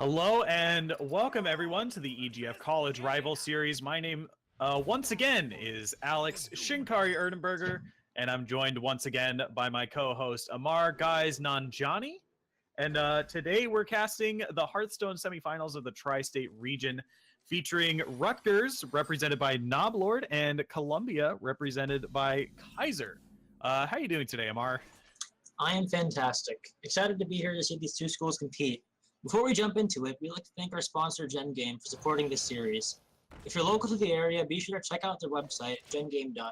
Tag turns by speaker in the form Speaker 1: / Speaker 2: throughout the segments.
Speaker 1: Hello and welcome everyone to the EGF College Rival Series. My name once again is Alex Shinkari Erdenberger, and I'm joined once again by my co-host Amar Guys Nanjani. And today we're casting the Hearthstone semifinals of the Tri-State region, featuring Rutgers, represented by Noblord, and Columbia, represented by Kaiser. How are you doing today, Amar?
Speaker 2: I am fantastic. Excited to be here to see these two schools compete. Before we jump into it, we'd like to thank our sponsor, Gen Game, for supporting this series. If you're local to the area, be sure to check out their website, gengame.net.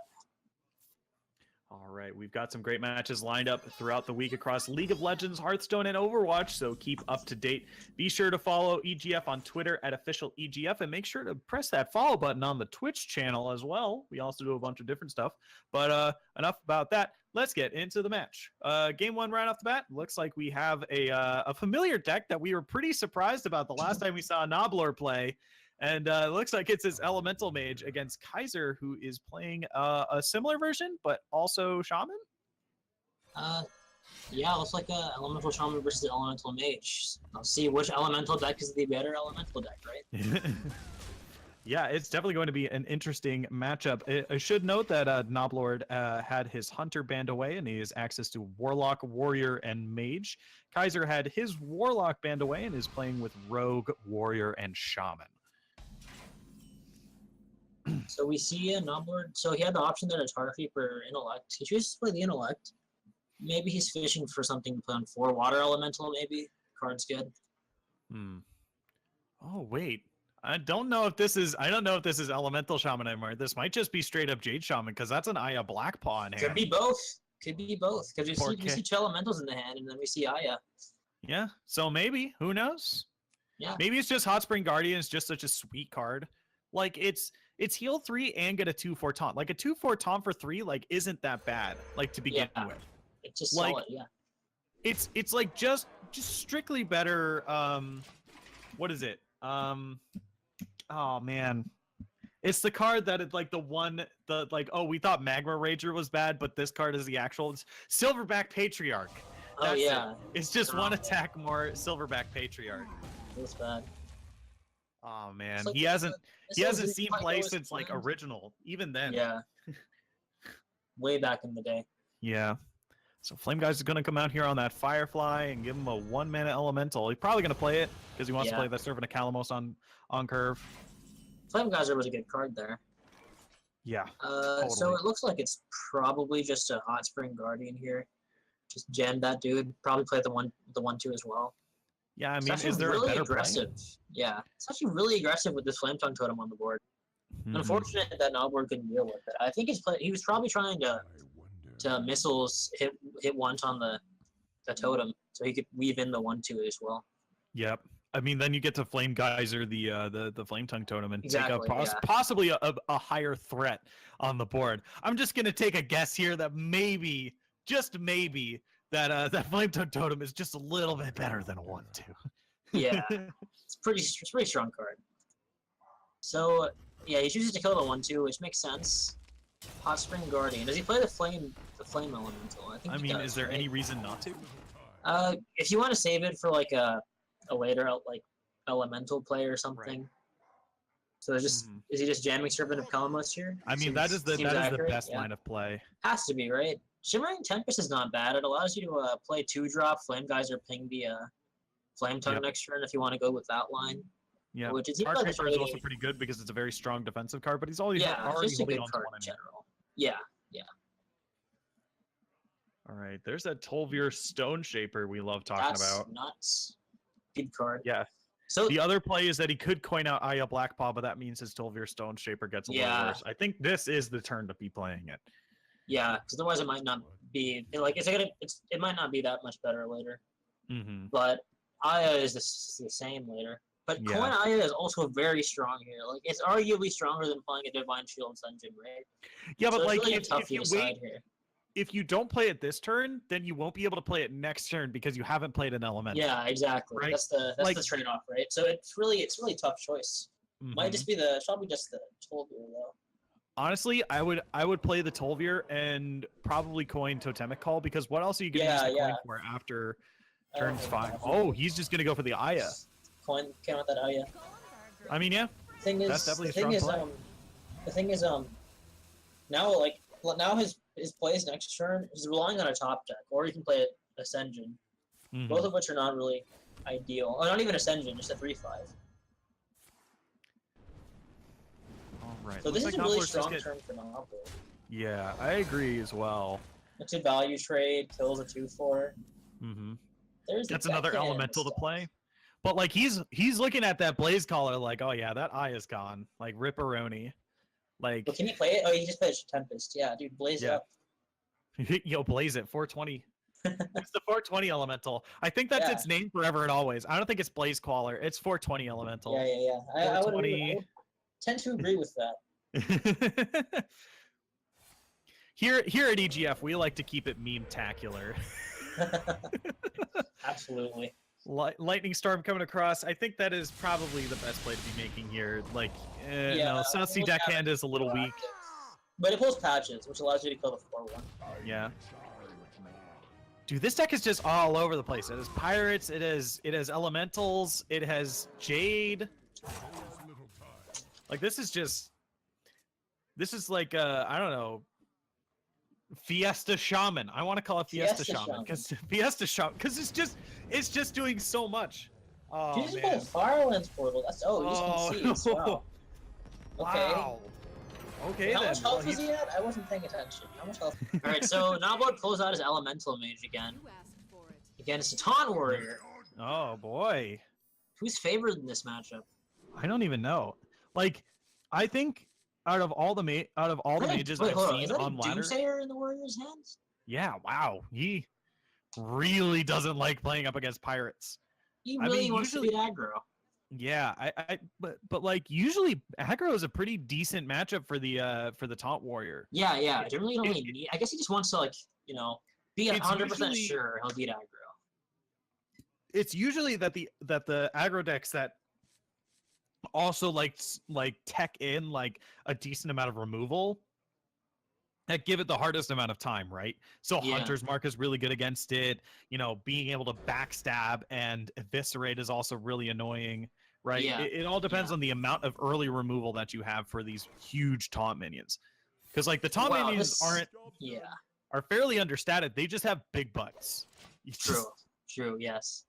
Speaker 1: All right, we've got some great matches lined up throughout the week across League of Legends, Hearthstone, and Overwatch, so keep up to date. Be sure to follow EGF on Twitter at @officialegf, and make sure to press that follow button on the Twitch channel as well. We also do a bunch of different stuff. But enough about that. Let's get into the match. Game one right off the bat, looks like we have a familiar deck that we were pretty surprised about the last time we saw Noblor play. And it looks like it's his Elemental Mage against Kaiser, who is playing a similar version, but also Shaman?
Speaker 2: Yeah, looks like a Elemental Shaman versus the Elemental Mage. I'll see which Elemental deck is the better Elemental deck, right?
Speaker 1: Yeah, it's definitely going to be an interesting matchup. I should note that Noblord had his Hunter banned away, and he has access to Warlock, Warrior, and Mage. Kaiser had his Warlock banned away and is playing with Rogue, Warrior, and Shaman.
Speaker 2: So we see a Noblord. So he had the option there to Tarfeep or Intellect. He chooses to play the Intellect. Maybe he's fishing for something to play on 4 Water Elemental, maybe. Card's good.
Speaker 1: Oh, wait. I don't know if this is Elemental Shaman anymore. This might just be straight up Jade Shaman, because that's an Aya Blackpaw in hand.
Speaker 2: Could be both. Could be both. Because we see 2 Elementals in the hand, and then we see Aya.
Speaker 1: Yeah, so maybe. Who knows?
Speaker 2: Yeah.
Speaker 1: Maybe it's just Hot Spring Guardian is just such a sweet card. Like, it's heal 3 and get a 2/4 taunt. Like, a 2/4 taunt for 3, like, isn't that bad, like, to begin with.
Speaker 2: It's just
Speaker 1: like,
Speaker 2: solid, yeah.
Speaker 1: It's like just strictly better. What is it? Oh man, it's the card that it's like we thought Magma Rager was bad, but this card is the actual Silverback Patriarch.
Speaker 2: Oh yeah,
Speaker 1: it's just one attack more Silverback Patriarch.
Speaker 2: That's bad.
Speaker 1: Oh man,
Speaker 2: like
Speaker 1: he hasn't seen play since
Speaker 2: planned.
Speaker 1: like original. Even then,
Speaker 2: yeah, way back in the day.
Speaker 1: Yeah. So Flame Guys is going to come out here on that Firefly and give him a 1-mana Elemental. He's probably going to play it because he wants to play that Servant of Kalamos on curve.
Speaker 2: Flame Geyser was a good card there.
Speaker 1: Yeah.
Speaker 2: Totally. So it looks like it's probably just a Hot Spring Guardian here. Just jam that dude. Probably play the 1/2 as well.
Speaker 1: Yeah, I mean, is there really a better
Speaker 2: aggressive? Play? Yeah, it's actually really aggressive with this Flame Tongue Totem on the board. Unfortunate that Noblord couldn't deal with it. I think he was probably trying to missiles hit once on the totem, so he could weave in the 1/2 as well.
Speaker 1: Yep. I mean, then you get to Flame Geyser the Flame Tongue Totem and take possibly a higher threat on the board. I'm just gonna take a guess here that maybe, just maybe, that Flame Tongue Totem is just a little bit better than a 1/2.
Speaker 2: Yeah, it's pretty strong card. So yeah, he chooses to kill the 1/2, which makes sense. Hot Spring Guardian. Does he play the flame elemental? I mean,
Speaker 1: is there any reason not to?
Speaker 2: If you want to save it for like a later elemental play or something. Right. So is he just jamming Servant of Kalamos here?
Speaker 1: I mean, that is the best line of play.
Speaker 2: Has to be, right? Shimmering Tempest is not bad. It allows you to play 2-drop Flame Geyser, ping the Flame Tongue next turn if you want to go with that line.
Speaker 1: Yeah, Archer is also pretty good because it's a very strong defensive card, but he's already holding on to one in
Speaker 2: general. Yeah.
Speaker 1: All right, there's that Tolvir Stone Shaper we love talking about.
Speaker 2: Nuts. Good card.
Speaker 1: Yeah. So the other play is that he could coin out Aya Blackpaw, but that means his Tolvir Stone Shaper gets a little worse. I think this is the turn to be playing it.
Speaker 2: Yeah, because otherwise it might not be like it might not be that much better later. But Aya is the same later. But Coin Aya is also very strong here. Like, it's arguably stronger than playing a Divine Shield Dungeon, right?
Speaker 1: Yeah, so but like, really if you don't play it this turn, then you won't be able to play it next turn because you haven't played an Elemental.
Speaker 2: Yeah, exactly. Right? That's the trade-off, right? So it's really a tough choice. Might just be probably just the Tolvir though.
Speaker 1: Honestly, I would play the Tolvir and probably coin Totemic Call, because what else are you going to use the coin for after turns 5? Oh, he's just going to go for the Aya.
Speaker 2: coin came out that Aya.
Speaker 1: I mean, yeah. That's definitely a strong play.
Speaker 2: The thing is, now his plays next turn is relying on a top deck, or you can play Ascension, both of which are not really ideal. Oh, not even Ascension, just a 3/5.
Speaker 1: All right.
Speaker 2: So this is a really strong turn for Novel.
Speaker 1: Yeah, I agree as well.
Speaker 2: It's a value trade, kills a 2/4.
Speaker 1: That's another elemental to play. But like he's looking at that Blaze Caller like, oh yeah, that eye is gone. Like Ripperoni. Like,
Speaker 2: but can you play it? Oh, you just played Tempest. Yeah, dude, blaze it up.
Speaker 1: Yo, blaze it. 420. It's the 420 elemental. I think that's its name forever and always. I don't think it's Blaze Caller. It's 420 elemental.
Speaker 2: Yeah. I would tend to agree with that.
Speaker 1: Here at EGF, we like to keep it meme-tacular.
Speaker 2: Absolutely.
Speaker 1: Lightning Storm coming across. I think that is probably the best play to be making here. Like, no, South Sea Deckhand is a little weak.
Speaker 2: But it pulls patches, which allows you to kill the 4/1.
Speaker 1: Yeah. Dude, this deck is just all over the place. It has pirates, it has elementals, it has Jade. Like, this is like, I don't know, Fiesta Shaman. I want to call it Fiesta Shaman because it's just doing so much. Oh,
Speaker 2: man. You just Firelands Portal. That's you can see. Wow. Okay.
Speaker 1: Wow. Okay,
Speaker 2: how much health was he at? I wasn't paying attention. How much health? All right, so Noblood pulls out his Elemental Mage again. Against a Taunt Warrior.
Speaker 1: Oh boy.
Speaker 2: Who's favored in this matchup?
Speaker 1: I don't even know. Like, I think out of all the mages I've seen on ladder,
Speaker 2: Doomsayer in the Warrior's hands?
Speaker 1: Yeah, wow. He really doesn't like playing up against pirates.
Speaker 2: He really wants to beat aggro.
Speaker 1: Yeah, but like usually aggro is a pretty decent matchup for the Taunt Warrior.
Speaker 2: Yeah. Generally, you don't really need. I guess he just wants to be 100% sure he'll beat aggro.
Speaker 1: It's usually that the aggro decks that also like tech in like a decent amount of removal that give it the hardest amount of time, right? So Hunter's Mark is really good against it. Being able to backstab and eviscerate is also really annoying, right?
Speaker 2: Yeah.
Speaker 1: It all depends on the amount of early removal that you have for these huge taunt minions. Because like the taunt minions are fairly understated. They just have big butts.
Speaker 2: True, yes.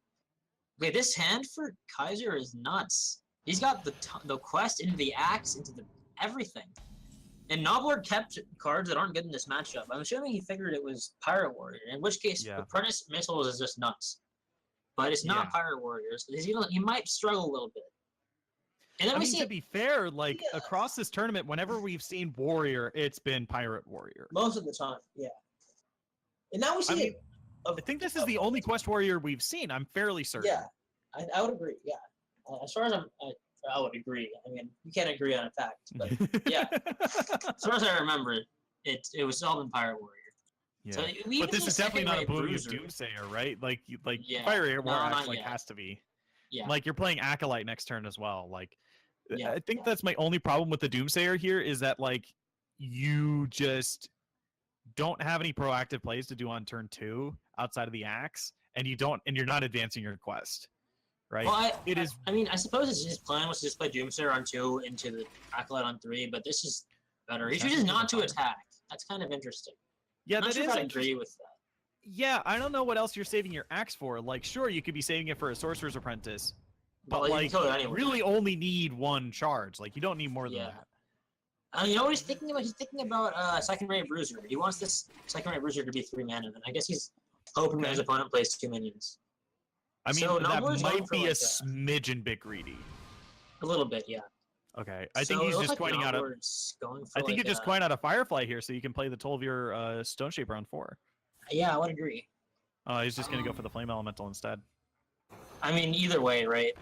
Speaker 2: Okay, this hand for Kaiser is nuts. He's got the quest into the axe, into the everything. And Noblord kept cards that aren't good in this matchup. I'm assuming he figured it was Pirate Warrior, in which case Apprentice Missiles is just nuts. But it's not Pirate Warriors. He might struggle a little bit. And then
Speaker 1: to be fair, like across this tournament, whenever we've seen Warrior, it's been Pirate Warrior.
Speaker 2: Most of the time, yeah. And now we see it.
Speaker 1: I think this is the only Quest Warrior we've seen. I'm fairly certain.
Speaker 2: Yeah, I would agree. Yeah, as far as I would agree. I mean, you can't agree on a fact, but yeah. As far as I remember, it was all in Pirate Warrior.
Speaker 1: Yeah, so but this is definitely not a Boon Doomsayer, right? Like Fire Warrior has to be.
Speaker 2: Yeah.
Speaker 1: Like you're playing Acolyte next turn as well. Like, I think that's my only problem with the Doomsayer here is that like you just don't have any proactive plays to do on turn 2 outside of the axe, and you're not advancing your quest. Right.
Speaker 2: Well, I suppose his plan was to just play Doomsayer on 2 into the Acolyte on 3, but this is better. He chooses not to attack. That's kind of interesting.
Speaker 1: Yeah,
Speaker 2: I'm not sure if I agree with that.
Speaker 1: Yeah, I don't know what else you're saving your axe for. Like, sure, you could be saving it for a Sorcerer's Apprentice, but you really only need one charge. Like, you don't need more than that.
Speaker 2: You know what he's thinking about? He's thinking about Second Ray Bruiser. He wants this Second Ray Bruiser to be 3 mana, and I guess he's hoping that his opponent plays 2 minions.
Speaker 1: I mean, that might be a smidgen bit greedy.
Speaker 2: A little bit, yeah.
Speaker 1: Okay, I think he's just coining out a. I think you just coin out a Firefly here, so you can play the 12-year Stone Shaper on 4.
Speaker 2: Yeah, I would agree.
Speaker 1: Oh, he's just gonna go for the Flame Elemental instead.
Speaker 2: I mean, either way, right?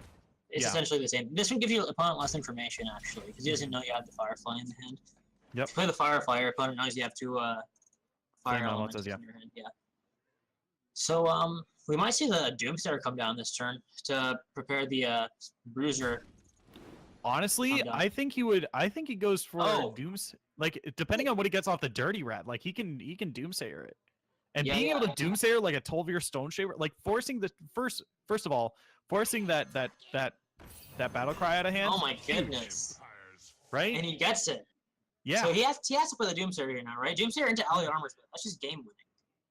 Speaker 2: It's essentially the same. This one gives your opponent less information, actually, because he doesn't know you have the Firefly in the hand.
Speaker 1: Yep.
Speaker 2: If you play the Firefly, your opponent knows you have 2 Fire Elementals in your hand. Yeah. So, we might see the Doomsayer come down this turn to prepare the Bruiser.
Speaker 1: Honestly, I think he would. I think he goes for Dooms. Like, depending on what he gets off the Dirty Rat, like he can Doomsayer it, and being able to Doomsayer like a 12-year Stone Shaper, like forcing the first of all, forcing that that battle cry out of hand.
Speaker 2: Oh my goodness!
Speaker 1: Right?
Speaker 2: And he gets it.
Speaker 1: Yeah.
Speaker 2: So he has to play the Doomsayer here now, right? Doomsayer into Ally Armorsmith. That's just game winning.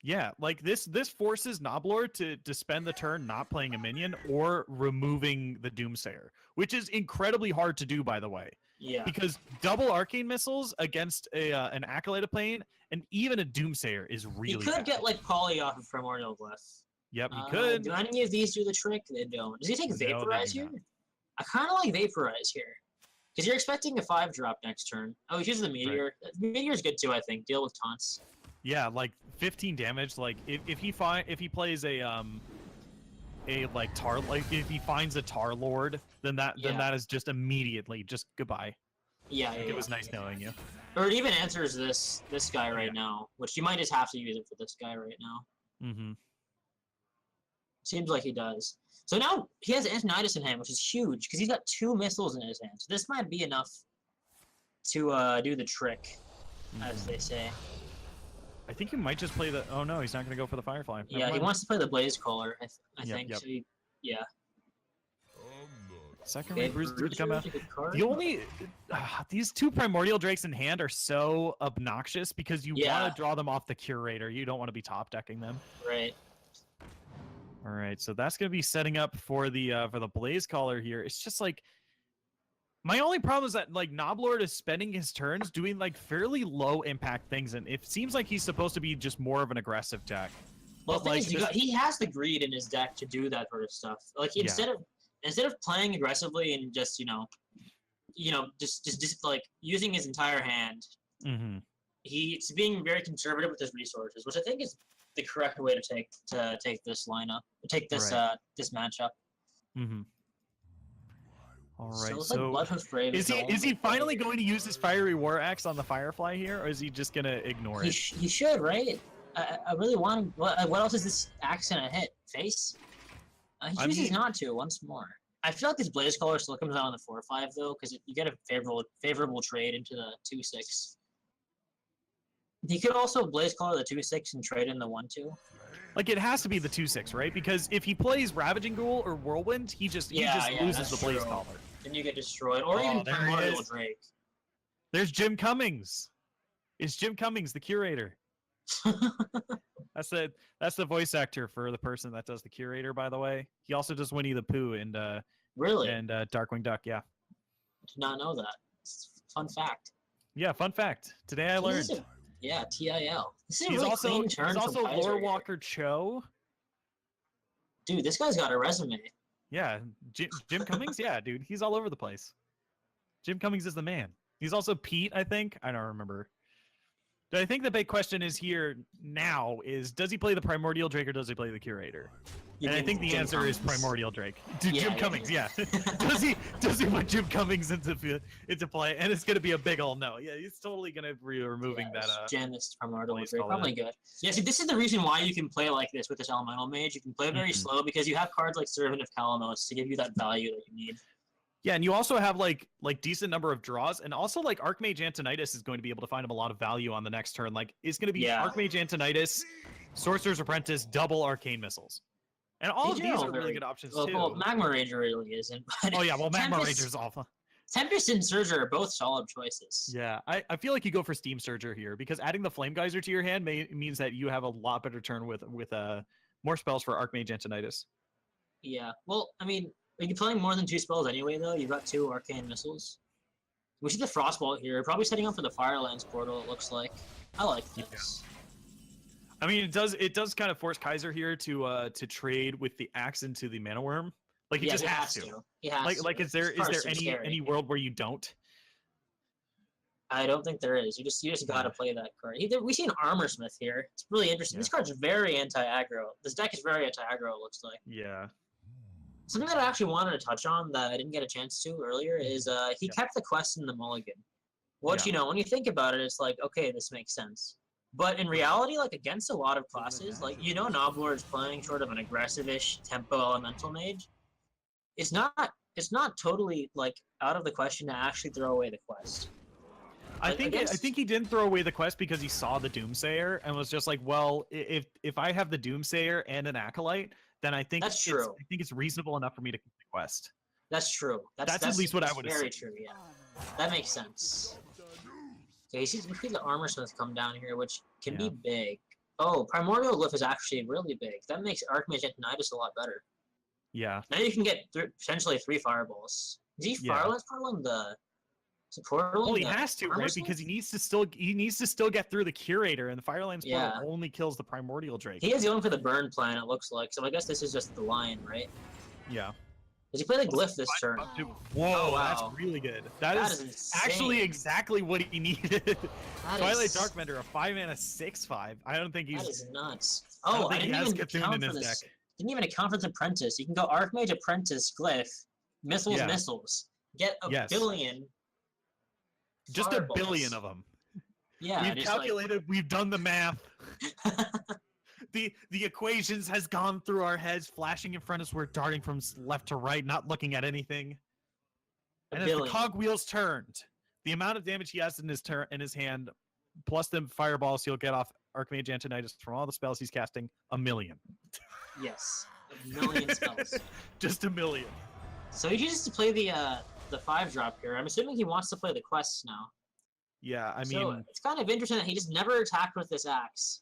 Speaker 1: Yeah, like this forces Noblord to spend the turn not playing a minion or removing the Doomsayer, which is incredibly hard to do, by the way.
Speaker 2: Yeah.
Speaker 1: Because double arcane missiles against an Acolyte plane and even a Doomsayer is really
Speaker 2: He could
Speaker 1: bad.
Speaker 2: get like Poly off of Primordial Glyph.
Speaker 1: Yep, he could.
Speaker 2: Do any of these do the trick? They don't. Does he take Vaporize here? I kind of like Vaporize here. Because you're expecting a 5-drop next turn. Oh, he chooses the Meteor. Right. Meteor's good too, I think. Deal with taunts.
Speaker 1: Yeah, like 15 damage. Like if he plays a like tar, like if he finds a Tar Lord, then that is just immediately just goodbye.
Speaker 2: Yeah,
Speaker 1: it was nice knowing you.
Speaker 2: Or it even answers this guy right now, which you might just have to use it for this guy right now.
Speaker 1: Mm-hmm.
Speaker 2: Seems like he does. So now he has Antonidas in hand, which is huge because he's got 2 missiles in his hand. So this might be enough to do the trick, as they say.
Speaker 1: I think he might just play the. Oh no, he's not going to go for the Firefly.
Speaker 2: Yeah, he wants to play the Blaze Caller. I think.
Speaker 1: Yep.
Speaker 2: So yeah.
Speaker 1: Second rank Bruiser to come out. The only these 2 Primordial Drakes in hand are so obnoxious because you want to draw them off the Curator. You don't want to be top decking them.
Speaker 2: Right.
Speaker 1: All right, so that's going to be setting up for the Blaze Caller here. It's just like my only problem is that like Noblord is spending his turns doing like fairly low impact things, and it seems like he's supposed to be just more of an aggressive deck.
Speaker 2: Well, the thing is, he has the greed in his deck to do that sort of stuff. Like instead of playing aggressively and just just like using his entire hand, he's being very conservative with his resources, which I think is the correct way to take this lineup, this matchup.
Speaker 1: All right,
Speaker 2: so like
Speaker 1: is he finally going to use his Fiery War Axe on the Firefly here, or is he just gonna ignore it?
Speaker 2: He should, right? I really want him. What else is this axe gonna hit? Face? He chooses not to once more. I feel like this Blaze Caller still comes out on the 4/5 though, because you get a favorable trade into the 2/6. He could also Blaze Caller the 2/6 and trade in the 1/2.
Speaker 1: Like it has to be the 2/6, right? Because if he plays Ravaging Ghoul or Whirlwind, he just loses the Blaze Caller.
Speaker 2: Then you get destroyed, or even Primordial Drake.
Speaker 1: There's Jim Cummings. It's Jim Cummings, the Curator. That's the voice actor for the person that does the Curator, by the way. He also does Winnie the Pooh and Darkwing Duck. Yeah.
Speaker 2: I did not know that. Fun fact.
Speaker 1: Yeah, fun fact. Today I learned.
Speaker 2: TIL. This is a
Speaker 1: he's
Speaker 2: really
Speaker 1: also
Speaker 2: clean turn.
Speaker 1: He's also Lore Walker Cho.
Speaker 2: Dude, this guy's got a resume.
Speaker 1: Yeah, Jim Cummings. Yeah, dude, he's all over the place. Jim Cummings is the man. He's also Pete, I think. I don't remember. But I think the big question is here now is, does he play the Primordial Drake or does he play the Curator? And I think the answer is Primordial Drake. Jim Cummings, yeah. does he put Jim Cummings into play? And it's going to be a big ol' no. Yeah, he's totally going to be removing that.
Speaker 2: Janus Primordial Drake, probably good. Yeah, see, this is the reason why you can play like this with this Elemental Mage. You can play very slow because you have cards like Servant of Kalamos to give you that value that you need.
Speaker 1: Yeah, and you also have like decent number of draws, and also like Archmage Antonidas is going to be able to find him a lot of value on the next turn. Like it's going to be Archmage Antonidas, Sorcerer's Apprentice, double Arcane Missiles, and all of these are really good options too.
Speaker 2: Well, Magma Ranger really isn't. But
Speaker 1: Magma Ranger's awful.
Speaker 2: Tempest and Surger are both solid choices.
Speaker 1: Yeah, I feel like you go for Steam Surger here because adding the Flame Geyser to your hand means that you have a lot better turn with more spells for Archmage Antonidas.
Speaker 2: Yeah, well, I mean. Are you playing more than 2 spells anyway, though? You've got 2 Arcane Missiles. We see the Frostbolt here. Probably setting up for the Firelands portal, it looks like. I like this.
Speaker 1: Yeah. I mean, it does kind of force Kaiser here to trade with the axe into the Mana Worm. Like he just has to. He has to. Like is there any world where you don't?
Speaker 2: I don't think there is. You just gotta play that card. We see an Armorsmith here. It's really interesting. This card's very anti-aggro. This deck is very anti-aggro, it looks like.
Speaker 1: Yeah.
Speaker 2: Something that I actually wanted to touch on that I didn't get a chance to earlier is he kept the quest in the mulligan. Which, when you think about it, it's like, okay, this makes sense. But in reality, like against a lot of classes, like Noblord is playing sort of an aggressive-ish tempo elemental mage. It's not totally like out of the question to actually throw away the quest.
Speaker 1: I think he didn't throw away the quest because he saw the Doomsayer and was just like, well, if I have the Doomsayer and an Acolyte, then I think
Speaker 2: that's true.
Speaker 1: I think it's reasonable enough for me to complete the quest.
Speaker 2: That's true.
Speaker 1: That's at least what I would
Speaker 2: Very
Speaker 1: assume.
Speaker 2: true. Yeah, that makes sense. Okay, we see the Armor Smith come down here, which can be big. Oh, Primordial Glyph is actually really big. That makes Archmage Antonidas a lot better.
Speaker 1: Yeah.
Speaker 2: Now you can get potentially 3 fireballs. Is he fireballing the support?
Speaker 1: Well, he has to, right? Because he needs to still get through the Curator, and the Firelands portal only kills the Primordial Drake.
Speaker 2: He is going for the burn plan, it looks like. So I guess this is just the line, right?
Speaker 1: Yeah.
Speaker 2: Does he play the Glyph this turn?
Speaker 1: Whoa, that's really good. That is actually exactly what he needed. Twilight Darkbender, a 5-mana 6/5. I don't think he's.
Speaker 2: That is nuts. Oh, I didn't even account for this. Didn't even account for the Apprentice. You can go Archmage, Apprentice, Glyph, Missiles. Get a billion.
Speaker 1: Just a billion of them.
Speaker 2: Yeah.
Speaker 1: We've calculated. We've done the math. The equations has gone through our heads, flashing in front of us. We're darting from left to right, not looking at anything. And as the cogwheels turned, the amount of damage he has in his hand, plus the fireballs he'll get off Archmage Antonidas from all the spells he's casting, 1 million.
Speaker 2: Yes, 1 million spells.
Speaker 1: Just 1 million.
Speaker 2: So he chooses to play the 5-drop here. I'm assuming he wants to play the quests now.
Speaker 1: Yeah, I mean,
Speaker 2: so it's kind of interesting that he just never attacked with this axe.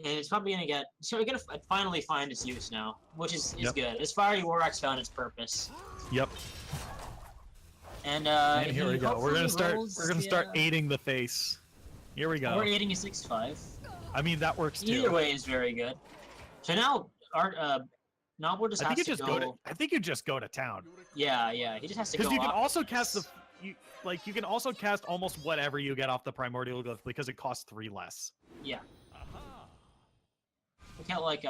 Speaker 2: And it's probably gonna get. So we're gonna finally find its use now, which is good. This Fiery War Axe found its purpose.
Speaker 1: Yep.
Speaker 2: And
Speaker 1: here we go. We're gonna start aiding the face. Here we go.
Speaker 2: We're aiding a 6/5.
Speaker 1: I mean that works too.
Speaker 2: Either way is very good. So now Nobbler just has to go.
Speaker 1: I think you just go to town.
Speaker 2: Yeah, he just has to go.
Speaker 1: Because you can also cast you can also cast almost whatever you get off the Primordial Glyph because it costs 3 less.
Speaker 2: Yeah. Look at like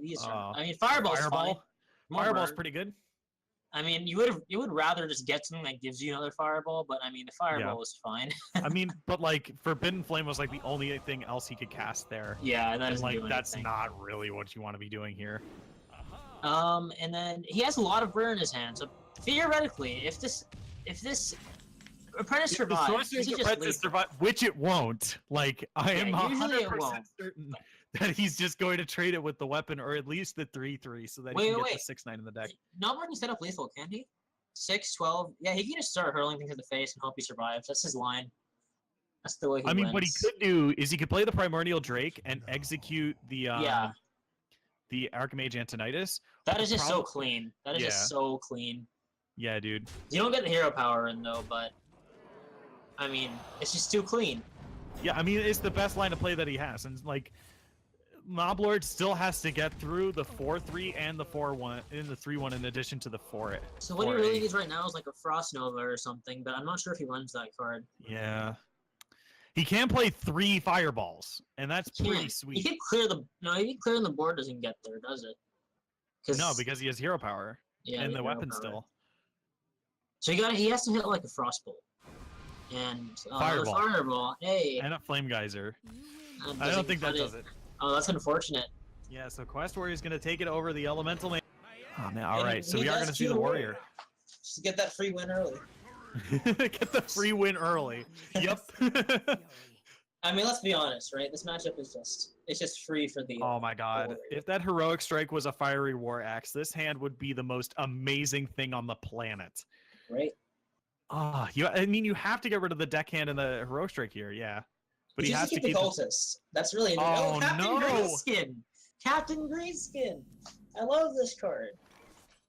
Speaker 2: these. I mean, Fireball's fine.
Speaker 1: Fireball's pretty good.
Speaker 2: I mean, you would rather just get something that gives you another Fireball, but I mean, the Fireball is fine.
Speaker 1: I mean, but like Forbidden Flame was like the only thing else he could cast there.
Speaker 2: Yeah, and
Speaker 1: that's not really what you want to be doing here.
Speaker 2: And then he has a lot of rare in his hand, so theoretically, if this Apprentice survives,
Speaker 1: which it won't. Like I am 100% certain that he's just going to trade it with the weapon, or at least the 3/3, so that he can get the 6/9 in the deck.
Speaker 2: Not when he set up lethal, can he? 6/12. Yeah, he can just start hurling things at the face and hope he survives. That's his line. That's the way he wins.
Speaker 1: What he could do is he could play the Primordial Drake and execute the Archmage Antonidas.
Speaker 2: That is just so clean. That is just so clean.
Speaker 1: Yeah, dude.
Speaker 2: You don't get the hero power in though, but I mean, it's just too clean.
Speaker 1: Yeah, I mean, it's the best line of play that he has, and like. Moblord still has to get through the 4/3 and the 4/1 and the 3/1 in addition to the 4.
Speaker 2: So what he really needs right now is like a Frost Nova or something, but I'm not sure if he runs that card.
Speaker 1: Yeah. He can play 3 fireballs, and that's pretty sweet.
Speaker 2: He can clear clearing the board doesn't get there, does it?
Speaker 1: No, because he has hero power. Yeah, and the weapon still.
Speaker 2: So he has to hit like a Frostbolt. And Fireball. Hey.
Speaker 1: And a Flame Geyser. I don't think that does it.
Speaker 2: Oh, that's unfortunate.
Speaker 1: Yeah, so Quest Warrior is going to take it over the Elemental Man. Oh, man. All right, so we are going to see the Warrior.
Speaker 2: Just get that free win early.
Speaker 1: Get the free win early. Yep.
Speaker 2: I mean, let's be honest, right? This matchup is just free for the.
Speaker 1: Oh my God! Warrior. If that Heroic Strike was a Fiery War Axe, this hand would be the most amazing thing on the planet.
Speaker 2: Right.
Speaker 1: I mean, you have to get rid of the deckhand and the Heroic Strike here, yeah. But he has to keep
Speaker 2: the Cultist. That's really Captain Greenskin. Captain Greenskin. I love this card.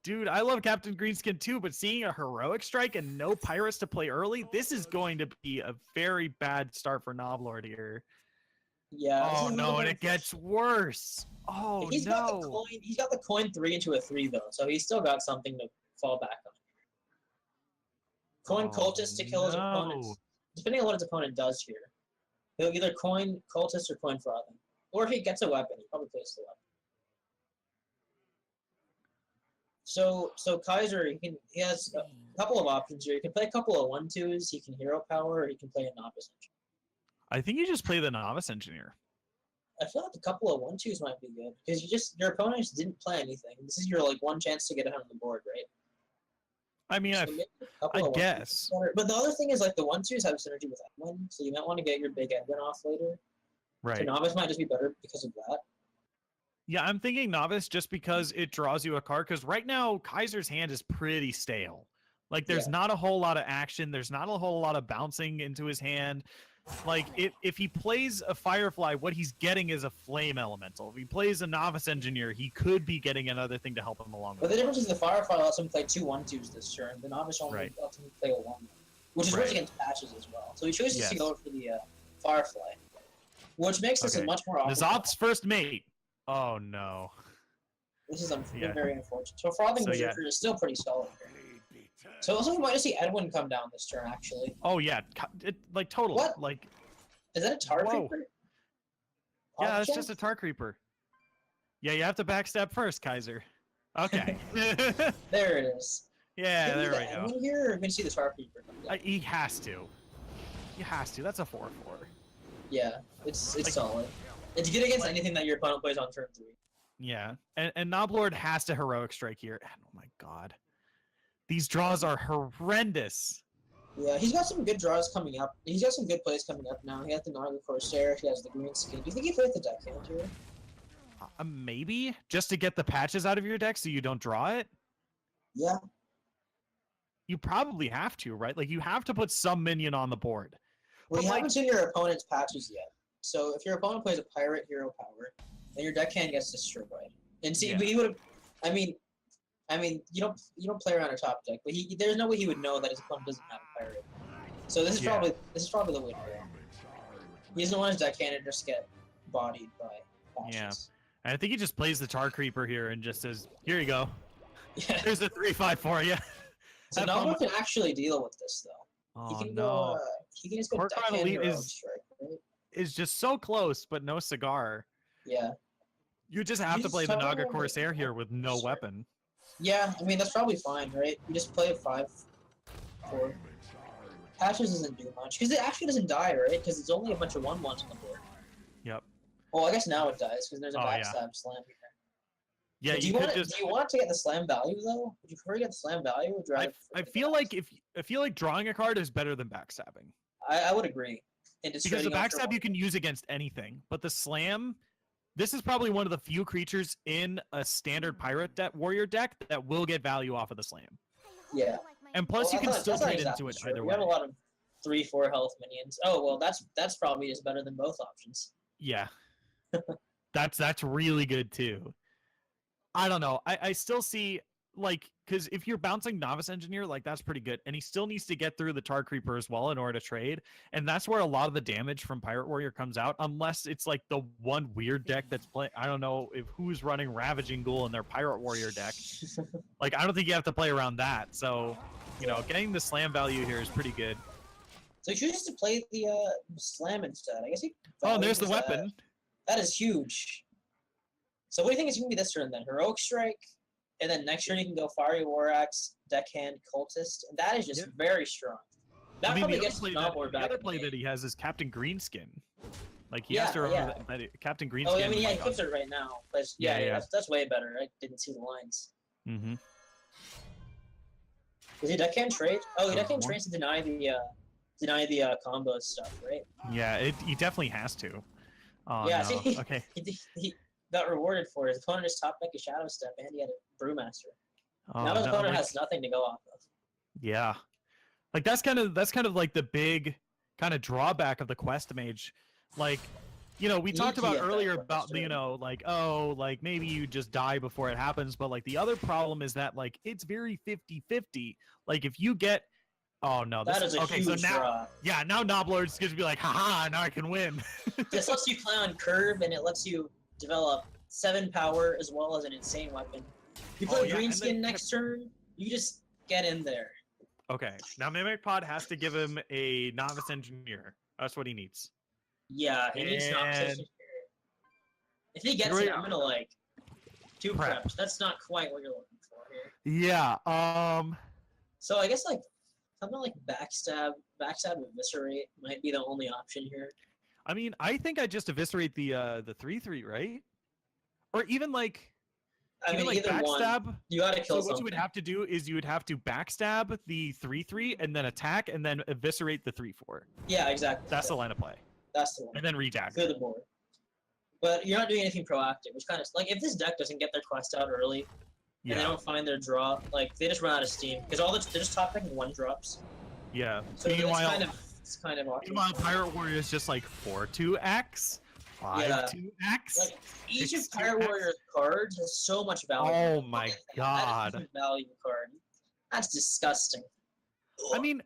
Speaker 1: Dude, I love Captain Greenskin too, but seeing a Heroic Strike and no Pirates to play early, this is going to be a very bad start for Noblord here.
Speaker 2: Yeah.
Speaker 1: Oh no, and it gets worse. Oh
Speaker 2: he's got the coin 3 into a 3 though, so he's still got something to fall back on. Coin Cultist to kill his opponents. Depending on what his opponent does here. He'll either coin Cultist or coin Frothing. Or if he gets a weapon, he probably plays the weapon. So Kaiser, he has a couple of options here. He can play a couple of 1/2s, he can hero power, or he can play a Novice Engineer.
Speaker 1: I think you just play the Novice Engineer.
Speaker 2: I feel like a couple of 1/2s might be good. Because your opponents didn't play anything. This is your one chance to get ahead on the board, right?
Speaker 1: I mean, I guess.
Speaker 2: But the other thing is, the 1/2s have synergy with Edwin, so you might want to get your big Edwin off later.
Speaker 1: Right.
Speaker 2: So Novice might just be better because of that.
Speaker 1: Yeah, I'm thinking novice just because it draws you a card. Because right now, Kaiser's hand is pretty stale. Like, there's
Speaker 2: Yeah.
Speaker 1: not a whole lot of action. There's not a whole lot of bouncing into his hand. Like, if he plays a Firefly, what he's getting is a Flame Elemental. If he plays a Novice Engineer, he could be getting another thing to help him along
Speaker 2: But
Speaker 1: with
Speaker 2: the
Speaker 1: it.
Speaker 2: difference is the Firefly lets him play 2 1/2s this turn. The Novice only lets him play a 1, which is worse against patches as well. So he chooses to go for the Firefly, which makes this a much more awkward.
Speaker 1: N'Zoth's first mate. Oh, no.
Speaker 2: This is very unfortunate. So Frothing Berserker is still pretty solid here. So also we might just see Edwin come down this turn, actually.
Speaker 1: Oh, yeah. Like, totally.
Speaker 2: What?
Speaker 1: Like,
Speaker 2: is that a Tar Creeper?
Speaker 1: Yeah, that's just a Tar Creeper. Yeah, you have to backstab first, Kaiser. Okay.
Speaker 2: There it is.
Speaker 1: Yeah, there we go.
Speaker 2: Edwin here, or are we going to see the Tar Creeper come down?
Speaker 1: He has to. He has to. That's a 4/4.
Speaker 2: Yeah, it's like, solid. It's good against anything that your opponent plays on turn 3.
Speaker 1: Yeah, and Noblord has to Heroic Strike here. Oh my god. These draws are horrendous.
Speaker 2: Yeah, he's got some good draws coming up. He's got some good plays coming up now. He has the Gnarly Corsair, he has the green skin. Do you think he plays the deckhand here?
Speaker 1: Maybe, just to get the patches out of your deck so you don't draw it?
Speaker 2: Yeah.
Speaker 1: You probably have to, right? Like, you have to put some minion on the board.
Speaker 2: Well, you haven't seen your opponent's patches yet. So if your opponent plays a Pirate Hero Power, then your deckhand gets destroyed. And see, but he would have... I mean, you don't play around a top deck, but there's no way he would know that his opponent doesn't have a pirate. So this is probably the way to go. He doesn't want his deckhand to just get bodied by patches.
Speaker 1: Yeah, and I think he just plays the Tar Creeper here and just says, "Here you go.
Speaker 2: Yeah.
Speaker 1: There's a 3/5 for you."
Speaker 2: So Noble can actually deal with this though.
Speaker 1: Oh,
Speaker 2: he can
Speaker 1: no.
Speaker 2: go. He can just go deckhand Heroic Strike, right?
Speaker 1: Is just so close, but no cigar.
Speaker 2: Yeah.
Speaker 1: You just have to play the Naga Corsair here with no weapon.
Speaker 2: Yeah, I mean, that's probably fine, right? You just play 5/4. Patches doesn't do much. Because it actually doesn't die, right? Because it's only a bunch of 1/1s on the board.
Speaker 1: Yep.
Speaker 2: Well, I guess now it dies, because there's a backstab slam here.
Speaker 1: Yeah,
Speaker 2: do you want to get the slam value, though? Would you prefer to get the slam value or drive?
Speaker 1: I feel like drawing a card is better than backstabbing.
Speaker 2: I would agree.
Speaker 1: Because the backstab you can use against anything, but the slam... This is probably one of the few creatures in a standard pirate warrior deck that will get value off of the slam.
Speaker 2: Yeah.
Speaker 1: And plus, you can still trade into it either way.
Speaker 2: We have a lot of 3/4 health minions. Oh well, that's probably just better than both options.
Speaker 1: Yeah. that's really good too. I don't know. I still see, like, because if you're bouncing Novice Engineer, like, that's pretty good. And he still needs to get through the Tar Creeper as well in order to trade. And that's where a lot of the damage from Pirate Warrior comes out, unless it's, like, the one weird deck that's playing. I don't know who's running Ravaging Ghoul in their Pirate Warrior deck. Like, I don't think you have to play around that. So, you know, getting the slam value here is pretty good.
Speaker 2: So he chooses to play the slam instead. I guess he...
Speaker 1: Oh, and there's the weapon.
Speaker 2: That is huge. So what do you think is going to be this turn, then? Heroic Strike? And then next turn you can go Fiery War Axe, Deckhand, Cultist. And that is just very strong. That probably gets the Noblord back.
Speaker 1: The other play that he has is Captain Greenskin. Like, he has to remember that Captain Greenskin...
Speaker 2: Oh, I mean, he flips it right now. But that's way better. I didn't see the lines.
Speaker 1: Mm-hmm.
Speaker 2: Does he Deckhand trade? Oh, he Deckhand trades to deny the combo stuff, right?
Speaker 1: Yeah, he definitely has to. Oh,
Speaker 2: yeah,
Speaker 1: no.
Speaker 2: see,
Speaker 1: okay.
Speaker 2: He got rewarded for it. His opponent just top deck a Shadow Step, and he had a Brewmaster.
Speaker 1: Oh,
Speaker 2: now his opponent has nothing to go off of.
Speaker 1: Yeah, like that's kind of like the big kind of drawback of the Quest Mage. Like, you know, we talked about earlier about, you know, like, oh, like maybe you just die before it happens, but like the other problem is that like it's very 50-50. Like if you get... Oh no!
Speaker 2: That is a huge draw.
Speaker 1: Yeah, now Noblord's gonna be like, haha, now I can win.
Speaker 2: This lets you play on curve, and it lets you develop 7 power as well as an insane weapon. You play Greenskin next turn, you just get in there.
Speaker 1: Okay, now Mimic Pod has to give him a Novice Engineer. That's what he needs.
Speaker 2: Yeah, he needs Novice Engineer. If he gets it, I'm gonna like 2 preps. That's not quite what you're looking for here.
Speaker 1: Yeah.
Speaker 2: So I guess like something like backstab, eviscerate might be the only option here.
Speaker 1: I mean, I think I just eviscerate the 3/3, right? Or even like,
Speaker 2: I mean, either
Speaker 1: backstab.
Speaker 2: One. You gotta kill something.
Speaker 1: What you would have to do is you would have to backstab the 3/3 and then attack and then eviscerate the 3/4.
Speaker 2: Yeah, exactly.
Speaker 1: That's the line of play.
Speaker 2: That's the one.
Speaker 1: And then redagger.
Speaker 2: Clear the board. But you're not doing anything proactive, which kind of like if this deck doesn't get their quest out early, and they don't find their draw, like they just run out of steam because they're just top picking 1-drops.
Speaker 1: Yeah.
Speaker 2: So it's kind of awkward.
Speaker 1: Meanwhile, Pirate Warrior is just like 4-2x, 5-2x.
Speaker 2: Like each of Pirate Warrior's cards has so much value.
Speaker 1: Oh my god.
Speaker 2: That is a value card. That's disgusting.
Speaker 1: I mean,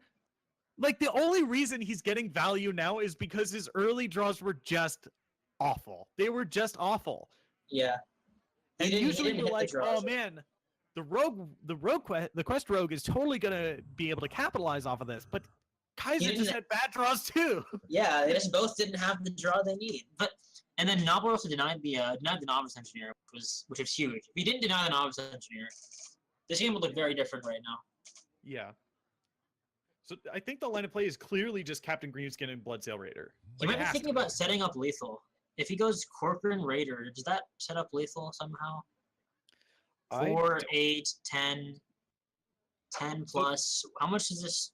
Speaker 1: like the only reason he's getting value now is because his early draws were just awful. They were just awful.
Speaker 2: Yeah.
Speaker 1: And usually you're like, oh man, the quest rogue is totally gonna be able to capitalize off of this. But Kaiser just had bad draws too.
Speaker 2: Yeah, they just both didn't have the draw they need. And then Nobbler also denied the Novice Engineer, which is huge. If he didn't deny the Novice Engineer, this game would look very different right now.
Speaker 1: Yeah. So I think the line of play is clearly just Captain Greenskin and Bloodsail Raider.
Speaker 2: He might be thinking about setting up lethal. If he goes Corcoran Raider, does that set up lethal somehow? 4, 8, 10, 10 plus. How much is this?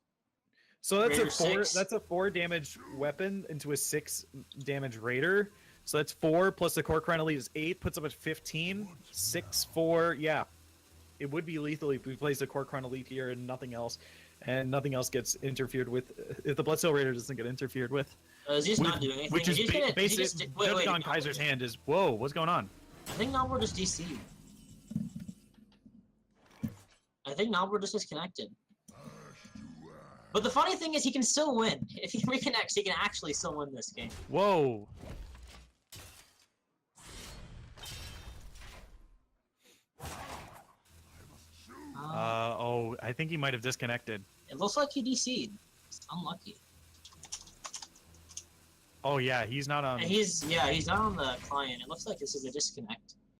Speaker 1: So that's
Speaker 2: Raider
Speaker 1: a 4.
Speaker 2: 6?
Speaker 1: That's a 4 damage weapon into a 6 damage Raider. So that's 4 plus the Corcoran Elite is 8. Puts up at 15. 6, 4. Yeah, it would be lethal if we place the Corcoran Elite here and nothing else. And nothing else gets interfered with. If the Bloodsail Raider doesn't get interfered with.
Speaker 2: Is he just not doing anything?
Speaker 1: Which is basically judging on Kaiser's hand is, whoa, what's going on?
Speaker 2: I think Nobbler just DC'd. I think Nobbler just disconnected. But the funny thing is he can still win. If he reconnects, he can actually still win this game.
Speaker 1: Whoa. Oh, I think he might have disconnected.
Speaker 2: It looks like he DC'd. It's unlucky.
Speaker 1: Oh yeah, he's not on.
Speaker 2: And he's not on the client. It looks like this is a disconnect.